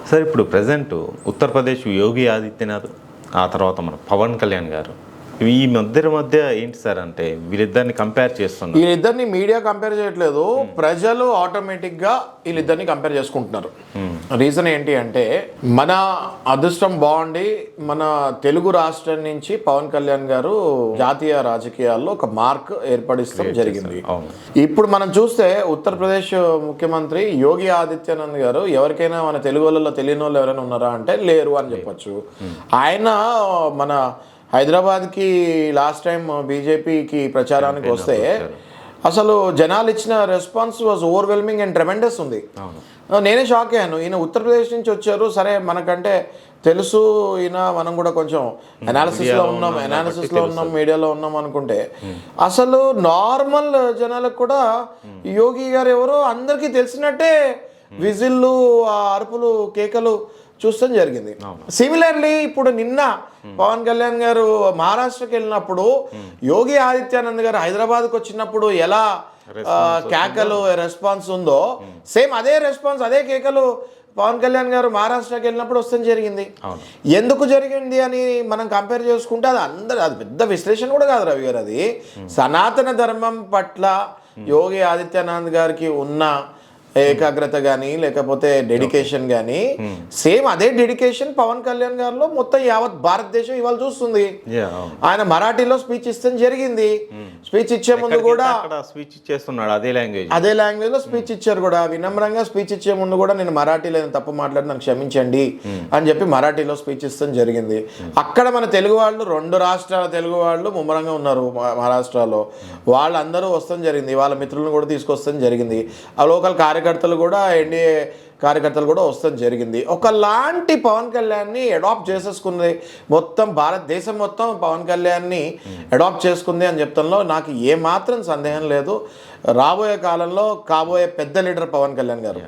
Sir ఇప్పుడు present Uttar Pradesh Yogi Adityanath, ఆ తర్వాత మన పవన్ కళ్యాణ్ గారు, ఈ మధ్య ఏంటి సార్ అంటే వీళ్ళిద్దరిని కంపేర్ చేస్తున్నారు. వీళ్ళిద్దరిని మీడియా కంపేర్ చేయట్లేదు, ప్రజలు ఆటోమేటిక్గా వీళ్ళిద్దరిని కంపేర్ చేసుకుంటున్నారు. రీజన్ ఏంటి అంటే, మన అదృష్టం బాగుండి మన తెలుగు రాష్ట్రం నుంచి పవన్ కళ్యాణ్ గారు జాతీయ రాజకీయాల్లో ఒక మార్క్ ఏర్పడిస్తాం జరిగింది. ఇప్పుడు మనం చూస్తే ఉత్తరప్రదేశ్ ముఖ్యమంత్రి యోగి ఆదిత్యనాథ్ గారు, ఎవరికైనా మన తెలుగు వాళ్ళలో తెలియని వాళ్ళు ఎవరైనా ఉన్నారా అంటే లేరు అని చెప్పొచ్చు. ఆయన మన హైదరాబాద్కి లాస్ట్ టైం బీజేపీకి ప్రచారానికి వస్తే అసలు జనాలు ఇచ్చిన response was overwhelming and tremendous ఉంది. నేనే షాక్ అయ్యాను. ఈయన ఉత్తరప్రదేశ్ నుంచి వచ్చారు, సరే మనకంటే తెలుసు, ఈయన మనం కూడా కొంచెం అనాలిసిస్లో ఉన్నాం మీడియాలో ఉన్నాం అనుకుంటే, అసలు నార్మల్ జనాలకు కూడా యోగి గారు ఎవరో అందరికీ తెలిసినట్టే విజిల్లు, అరుపులు, కేకలు చూస్తాం జరిగింది. సిమిలర్లీ ఇప్పుడు నిన్న పవన్ కళ్యాణ్ గారు మహారాష్ట్రకి వెళ్ళినప్పుడు, యోగి ఆదిత్యానంద్ గారు హైదరాబాద్కి వచ్చినప్పుడు ఎలా కేకలు రెస్పాన్స్ ఉందో, సేమ్ అదే రెస్పాన్స్, అదే కేకలు పవన్ కళ్యాణ్ గారు మహారాష్ట్రకి వెళ్ళినప్పుడు వస్తాం జరిగింది. ఎందుకు జరిగింది అని మనం కంపేర్ చేసుకుంటే అది పెద్ద విశ్లేషణ కూడా కాదు రవి గారు. అది సనాతన ధర్మం పట్ల యోగి ఆదిత్యనాథ్ గారికి ఉన్న ఏకాగ్రత కానీ లేకపోతే డెడికేషన్ కానీ, సేమ్ అదే డెడికేషన్ పవన్ కళ్యాణ్ గారిలో మొత్తం యావత్ భారతదేశం ఇవాళ చూస్తుంది. ఆయన మరాఠీలో స్పీచ్ ఇస్తాం జరిగింది. స్పీచ్ ఇచ్చే ముందు కూడా స్పీచ్ చేస్తున్నాడు అదే లాంగ్వేజ్ లో స్పీచ్ ఇచ్చారు కూడా. వినమ్రంగా స్పీచ్ ఇచ్చే ముందు కూడా నేను మరాఠీలో తప్పు మాట్లాడి నాకు క్షమించండి అని చెప్పి మరాఠీలో స్పీచ్ ఇస్తాం జరిగింది. అక్కడ మన తెలుగు వాళ్ళు, 2 రాష్ట్రాల తెలుగు వాళ్ళు ముమ్మరంగా ఉన్నారు మహారాష్ట్రలో. వాళ్ళందరూ వస్తాం జరిగింది, వాళ్ళ మిత్రులను కూడా తీసుకొస్తాం జరిగింది. ఆ లోకల్ కార్యకర్తలు కూడా, ఎన్డీఏ కార్యకర్తలు కూడా వస్తాం జరిగింది. ఒకలాంటి పవన్ కళ్యాణ్ని అడాప్ట్ చేసేసుకుంది మొత్తం భారతదేశం మొత్తం పవన్ కళ్యాణ్ని అడాప్ట్ చేసుకుంది అని చెప్తాంలో నాకు ఏమాత్రం సందేహం లేదు. రాబోయే కాలంలో కాబోయే పెద్ద లీడర్ పవన్ కళ్యాణ్ గారు.